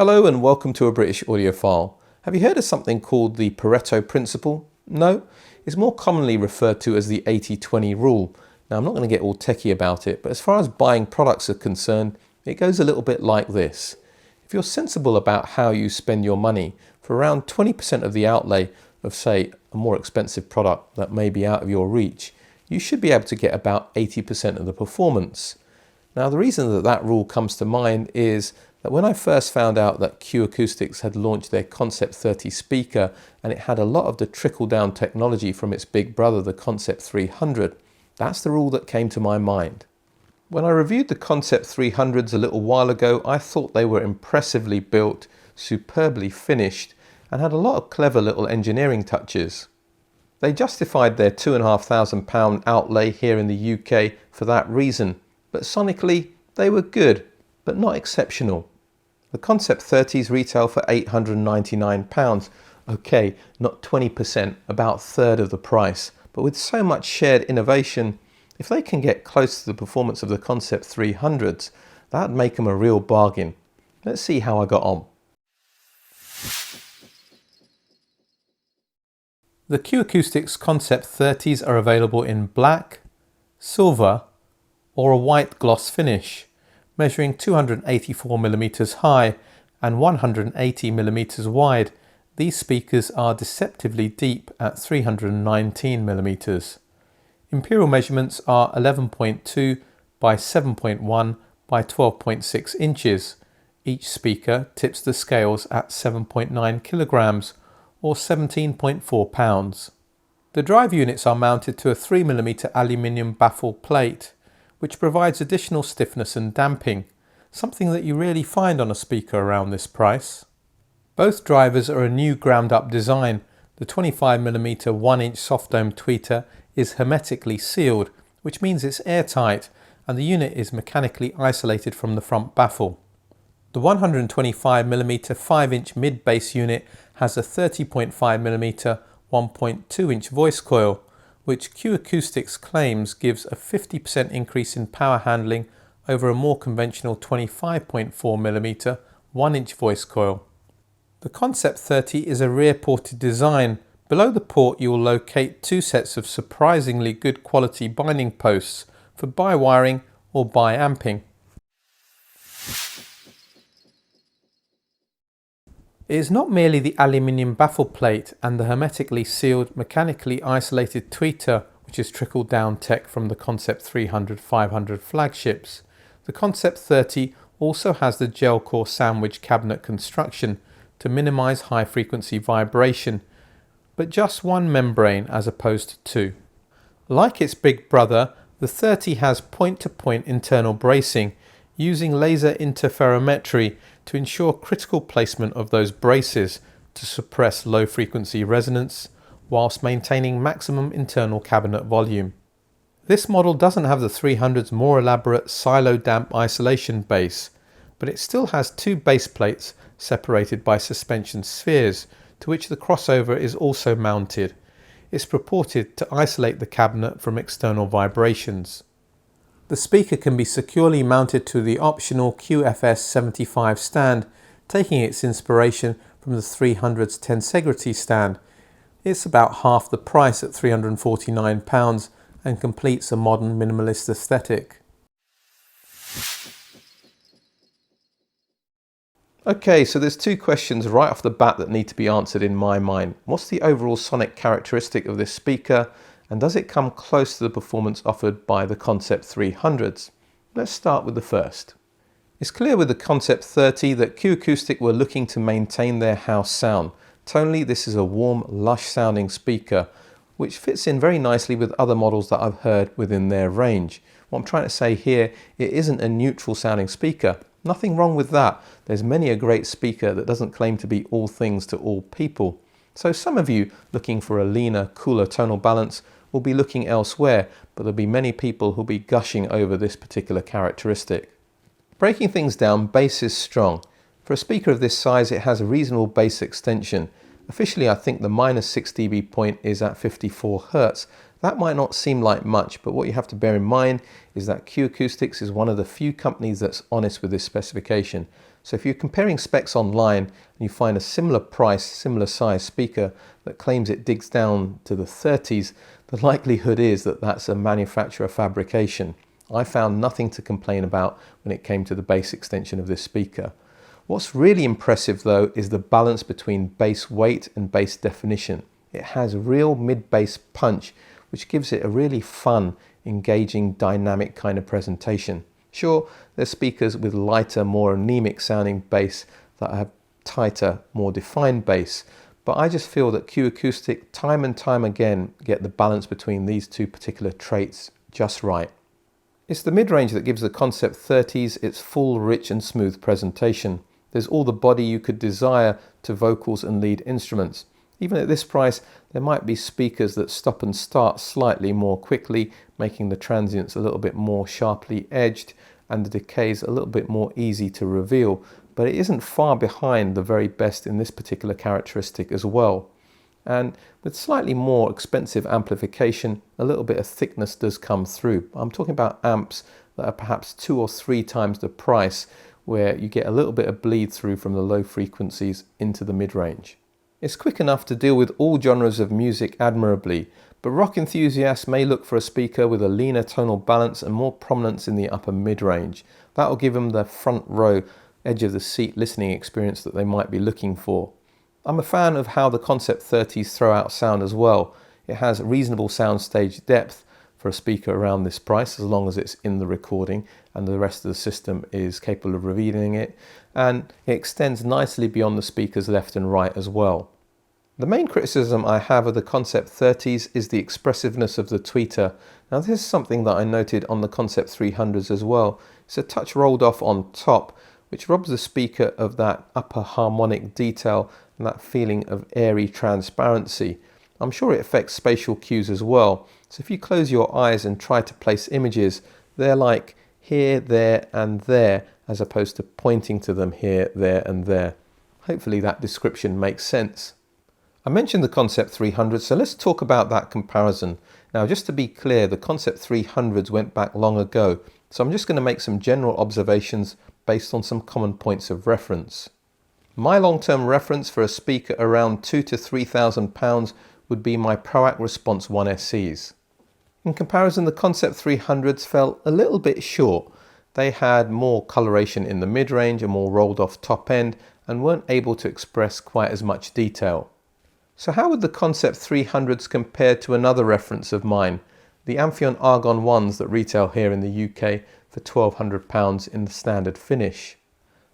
Hello and welcome to a British audiophile. Have you heard of something called the Pareto principle? No? It's more commonly referred to as the 80-20 rule. Now I'm not going to get all techie about it, but as far as buying products are concerned, it goes a little bit like this. If you're sensible about how you spend your money, for around 20% of the outlay of, say, a more expensive product that may be out of your reach, you should be able to get about 80% of the performance. Now the reason that that rule comes to mind is that when I first found out that Acoustics had launched their Concept 30 speaker and it had a lot of the trickle-down technology from its big brother, the Concept 300, that's the rule that came to my mind. When I reviewed the Concept 300s a little while ago, I thought they were impressively built, superbly finished, and had a lot of clever little engineering touches. They justified their £2,500 outlay here in the UK for that reason, but sonically they were good, but not exceptional. The Concept 30s retail for £899. Okay, not 20%, about a third of the price. But with so much shared innovation, if they can get close to the performance of the Concept 300s, that'd make them a real bargain. Let's see how I got on. The Acoustics Concept 30s are available in black, silver, or a white gloss finish, measuring 284mm high and 180mm wide. These speakers are deceptively deep at 319mm. Imperial measurements are 11.2 by 7.1 by 12.6 inches. Each speaker tips the scales at 7.9 kilograms or 17.4 pounds. The drive units are mounted to a 3mm aluminium baffle plate, which provides additional stiffness and damping, something that you rarely find on a speaker around this price. Both drivers are a new ground-up design. The 25mm 1-inch soft dome tweeter is hermetically sealed, which means it's airtight, and the unit is mechanically isolated from the front baffle. The 125mm 5-inch mid-bass unit has a 30.5mm 1.2-inch voice coil, which Acoustics claims gives a 50% increase in power handling over a more conventional 25.4mm 1-inch voice coil. The Concept 30 is a rear-ported design. Below the port you will locate two sets of surprisingly good quality binding posts for bi-wiring or bi-amping. It is not merely the aluminium baffle plate and the hermetically sealed, mechanically isolated tweeter which is trickled down tech from the Concept 300-500 flagships. The Concept 30 also has the gel core sandwich cabinet construction to minimise high frequency vibration, but just one membrane as opposed to two. Like its big brother, the 30 has point-to-point internal bracing using laser interferometry to ensure critical placement of those braces to suppress low frequency resonance whilst maintaining maximum internal cabinet volume. This model doesn't have the 300's more elaborate silo damp isolation base, but it still has two base plates separated by suspension spheres to which the crossover is also mounted. It's purported to isolate the cabinet from external vibrations. The speaker can be securely mounted to the optional QFS75 stand, taking its inspiration from the 300's tensegrity stand. It's about half the price at £349 and completes a modern minimalist aesthetic. Okay, so there's two questions right off the bat that need to be answered in my mind. What's the overall sonic characteristic of this speaker? And does it come close to the performance offered by the Concept 300s? Let's start with the first. It's clear with the Concept 30 that Acoustics were looking to maintain their house sound. Tonally, this is a warm, lush sounding speaker, which fits in very nicely with other models that I've heard within their range. What I'm trying to say here, it isn't a neutral sounding speaker. Nothing wrong with that. There's many a great speaker that doesn't claim to be all things to all people. So some of you looking for a leaner, cooler tonal balance will be looking elsewhere, but there'll be many people who'll be gushing over this particular characteristic. Breaking things down, bass is strong. For a speaker of this size, it has a reasonable bass extension. Officially, I think the -6 dB point is at 54 Hz. That might not seem like much, but what you have to bear in mind is that Acoustics is one of the few companies that's honest with this specification. So if you're comparing specs online and you find a similar price, similar size speaker that claims it digs down to the 30s, the likelihood is that that's a manufacturer fabrication. I found nothing to complain about when it came to the bass extension of this speaker. What's really impressive though is the balance between bass weight and bass definition. It has real mid-bass punch, which gives it a really fun, engaging, dynamic kind of presentation. Sure, there's speakers with lighter, more anemic sounding bass that have tighter, more defined bass, but I just feel that Acoustic time and time again get the balance between these two particular traits just right. It's the mid-range that gives the Concept 30s its full, rich and smooth presentation. There's all the body you could desire to vocals and lead instruments. Even at this price, there might be speakers that stop and start slightly more quickly, making the transients a little bit more sharply edged and the decays a little bit more easy to reveal, but it isn't far behind the very best in this particular characteristic as well. And with slightly more expensive amplification, a little bit of thickness does come through. I'm talking about amps that are perhaps 2 or 3 times the price, where you get a little bit of bleed through from the low frequencies into the mid-range. It's quick enough to deal with all genres of music admirably, but rock enthusiasts may look for a speaker with a leaner tonal balance and more prominence in the upper mid-range. That will give them the front row, edge of the seat listening experience that they might be looking for. I'm a fan of how the Concept 30s throw out sound as well. It has reasonable soundstage depth for a speaker around this price, as long as it's in the recording and the rest of the system is capable of revealing it, and it extends nicely beyond the speakers left and right as well. The main criticism I have of the Concept 30s is the expressiveness of the tweeter. Now this is something that I noted on the Concept 300s as well. It's a touch rolled off on top, which robs the speaker of that upper harmonic detail and that feeling of airy transparency. I'm sure it affects spatial cues as well. So if you close your eyes and try to place images, they're like here, there and there, as opposed to pointing to them here, there and there. Hopefully that description makes sense. I mentioned the Concept 300, so let's talk about that comparison. Now just to be clear, the Concept 300s went back long ago, so I'm just going to make some general observations based on some common points of reference. My long-term reference for a speaker around £2,000 to £3,000 would be my Proac Response 1 SEs. In comparison, the Concept 300s fell a little bit short. They had more coloration in the mid-range, a more rolled off top end, and weren't able to express quite as much detail. So how would the Concept 300s compare to another reference of mine, the Amphion Argon 1s that retail here in the UK for £1,200 in the standard finish?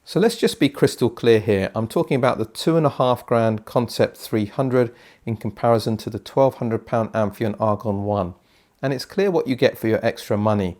So let's just be crystal clear here. I'm talking about the £2,500 Concept 300 in comparison to the £1,200 Amphion Argon 1. And it's clear what you get for your extra money.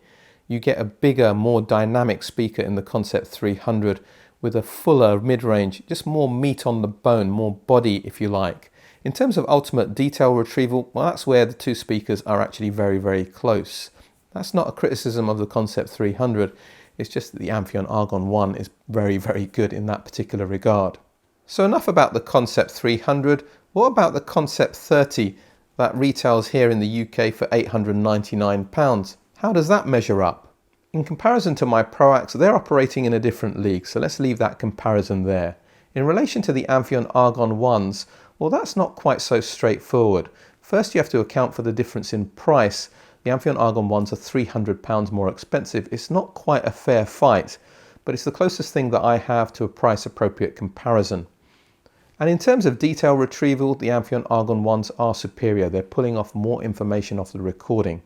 You get a bigger, more dynamic speaker in the Concept 300 with a fuller mid-range, just more meat on the bone, more body if you like. In terms of ultimate detail retrieval, well, that's where the two speakers are actually very, very close. That's not a criticism of the Concept 300, it's just that the Amphion Argon 1 is very, very good in that particular regard. So enough about the Concept 300, what about the Concept 30 that retails here in the UK for £899? How does that measure up? In comparison to my Proacs, they're operating in a different league, so let's leave that comparison there. In relation to the Amphion Argon 1s, well, that's not quite so straightforward. First, you have to account for the difference in price. The Amphion Argon 1s are £300 more expensive. It's not quite a fair fight, but it's the closest thing that I have to a price-appropriate comparison. And in terms of detail retrieval, the Amphion Argon 1s are superior. They're pulling off more information off the recording.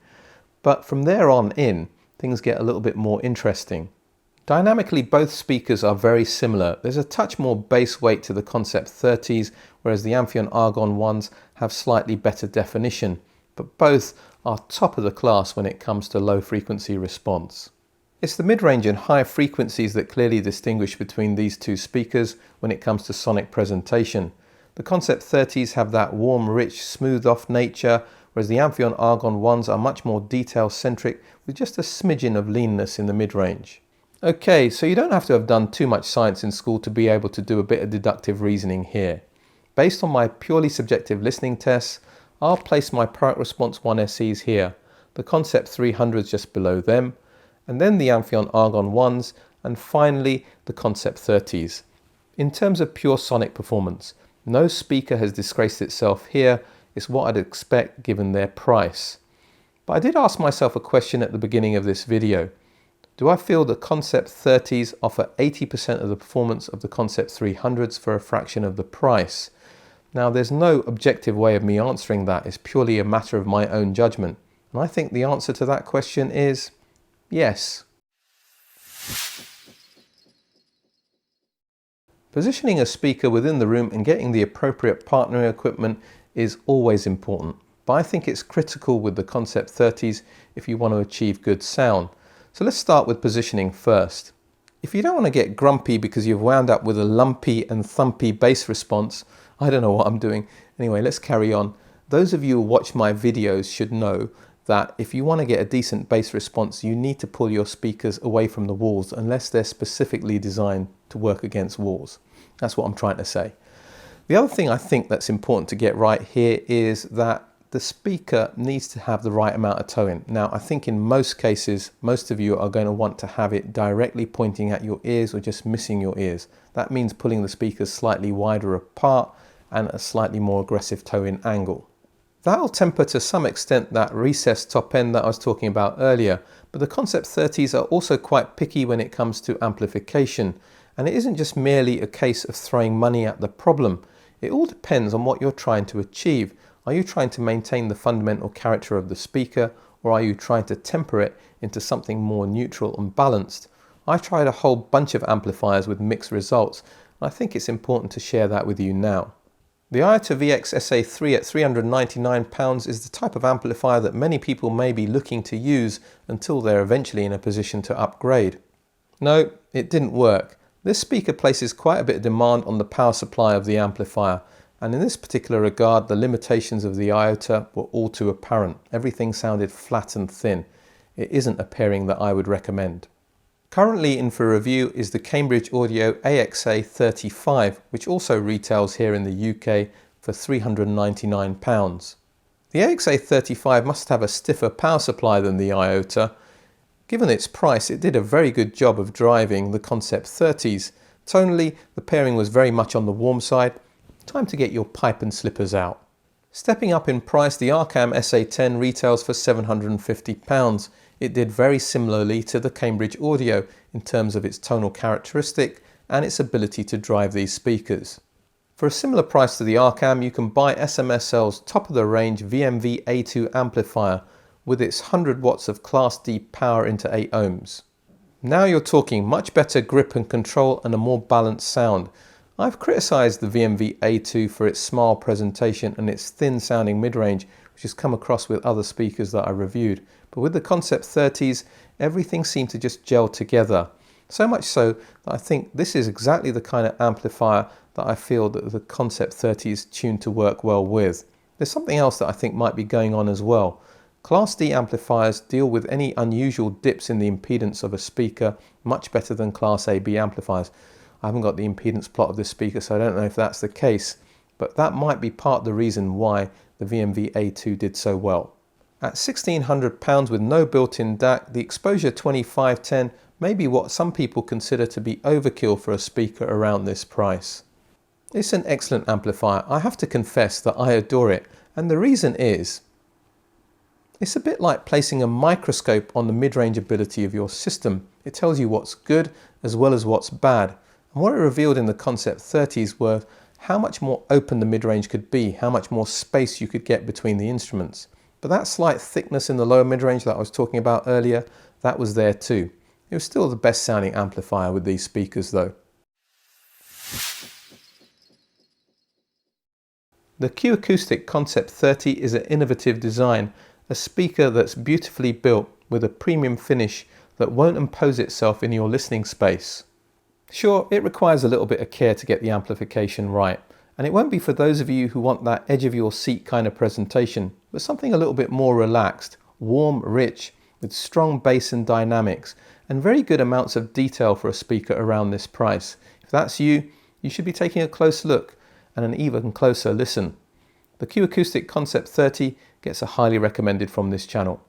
But from there on in, things get a little bit more interesting. Dynamically, both speakers are very similar. There's a touch more bass weight to the Concept 30s, whereas the Amphion Argon 1s have slightly better definition, but both are top of the class when it comes to low frequency response. It's the mid-range and high frequencies that clearly distinguish between these two speakers when it comes to sonic presentation. The Concept 30s have that warm, rich, smooth-off nature, whereas the Amphion Argon 1s are much more detail-centric with just a smidgen of leanness in the mid-range. Okay, so you don't have to have done too much science in school to be able to do a bit of deductive reasoning here. Based on my purely subjective listening tests, I'll place my Proac Response 1 SEs here, the Concept 300s just below them, and then the Amphion Argon 1s, And finally, the Concept 30s. In terms of pure sonic performance, no speaker has disgraced itself here. It's what I'd expect given their price. But I did ask myself a question at the beginning of this video. Do I feel the Concept 30s offer 80% of the performance of the Concept 300s for a fraction of the price? Now, there's no objective way of me answering that. It's purely a matter of my own judgment. And I think the answer to that question is yes. Positioning a speaker within the room and getting the appropriate partnering equipment is always important, but I think it's critical with the Concept 30s if you want to achieve good sound. So let's start with positioning first. If you don't want to get grumpy because you've wound up with a lumpy and thumpy bass response, I don't know what I'm doing. Anyway, let's carry on. Those of you who watch my videos should know that if you want to get a decent bass response, you need to pull your speakers away from the walls unless they're specifically designed to work against walls. That's what I'm trying to say. The other thing I think that's important to get right here is that the speaker needs to have the right amount of tone. Now, I think in most cases, most of you are going to want to have it directly pointing at your ears or just missing your ears. That means pulling the speakers slightly wider apart and a slightly more aggressive tone angle. That'll temper to some extent that recessed top end that I was talking about earlier, but the Concept 30s are also quite picky when it comes to amplification. And it isn't just merely a case of throwing money at the problem. It all depends on what you're trying to achieve. Are you trying to maintain the fundamental character of the speaker, or are you trying to temper it into something more neutral and balanced? I tried a whole bunch of amplifiers with mixed results, and I think it's important to share that with you now. The Iota VX SA3 at £399 is the type of amplifier that many people may be looking to use until they're eventually in a position to upgrade. No, it didn't work. This speaker places quite a bit of demand on the power supply of the amplifier, and in this particular regard the limitations of the Iota were all too apparent. Everything sounded flat and thin. It isn't a pairing that I would recommend. Currently in for review is the Cambridge Audio AXA35, which also retails here in the UK for £399. The AXA35 must have a stiffer power supply than the Iota. Given its price, it did a very good job of driving the Concept 30s. Tonally, the pairing was very much on the warm side. Time to get your pipe and slippers out. Stepping up in price, the Arcam SA10 retails for £750. It did very similarly to the Cambridge Audio in terms of its tonal characteristic and its ability to drive these speakers. For a similar price to the Arcam, you can buy SMSL's top-of-the-range VMV A2 amplifier with its 100 watts of Class D power into 8 ohms. Now you're talking much better grip and control and a more balanced sound. I've criticised the VMV A2 for its smile presentation and its thin sounding mid-range, which has come across with other speakers that I reviewed. But with the Concept 30s, everything seemed to just gel together. So much so that I think this is exactly the kind of amplifier that I feel that the Concept 30 is tuned to work well with. There's something else that I think might be going on as well. Class D amplifiers deal with any unusual dips in the impedance of a speaker much better than Class AB amplifiers. I haven't got the impedance plot of this speaker, so I don't know if that's the case, but that might be part of the reason why the VMV A2 did so well. At £1,600 with no built-in DAC, the Exposure 2510 may be what some people consider to be overkill for a speaker around this price. It's an excellent amplifier. I have to confess that I adore it, and the reason is, it's a bit like placing a microscope on the mid-range ability of your system. It tells you what's good as well as what's bad. And what it revealed in the Concept 30s were how much more open the mid-range could be, how much more space you could get between the instruments. But that slight thickness in the lower mid-range that I was talking about earlier, that was there too. It was still the best sounding amplifier with these speakers though. The Acoustics Concept 30 is an innovative design, a speaker that's beautifully built with a premium finish that won't impose itself in your listening space. Sure, it requires a little bit of care to get the amplification right, and it won't be for those of you who want that edge of your seat kind of presentation, but something a little bit more relaxed, warm, rich, with strong bass and dynamics, and very good amounts of detail for a speaker around this price. If that's you, you should be taking a close look and an even closer listen. The Acoustics Concept 30 gets a highly recommended from this channel.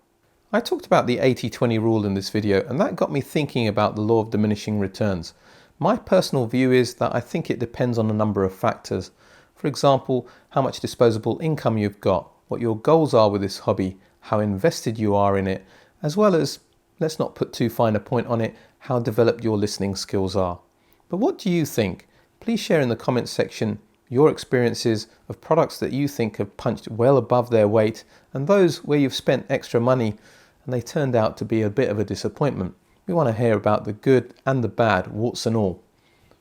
I talked about the 80-20 rule in this video, and that got me thinking about the law of diminishing returns. My personal view is that I think it depends on a number of factors. For example, how much disposable income you've got, what your goals are with this hobby, how invested you are in it, as well as, let's not put too fine a point on it, how developed your listening skills are. But what do you think? Please share in the comments section your experiences of products that you think have punched well above their weight, and those where you've spent extra money and they turned out to be a bit of a disappointment. We want to hear about the good and the bad, warts and all.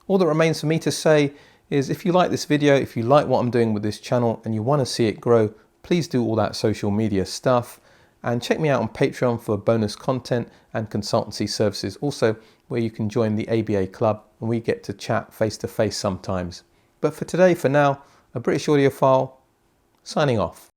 All that remains for me to say is, if you like this video, if you like what I'm doing with this channel and you want to see it grow, please do all that social media stuff, and check me out on Patreon for bonus content and consultancy services, also where you can join the ABA club and we get to chat face to face sometimes. But for today, for now, a British Audiophile signing off.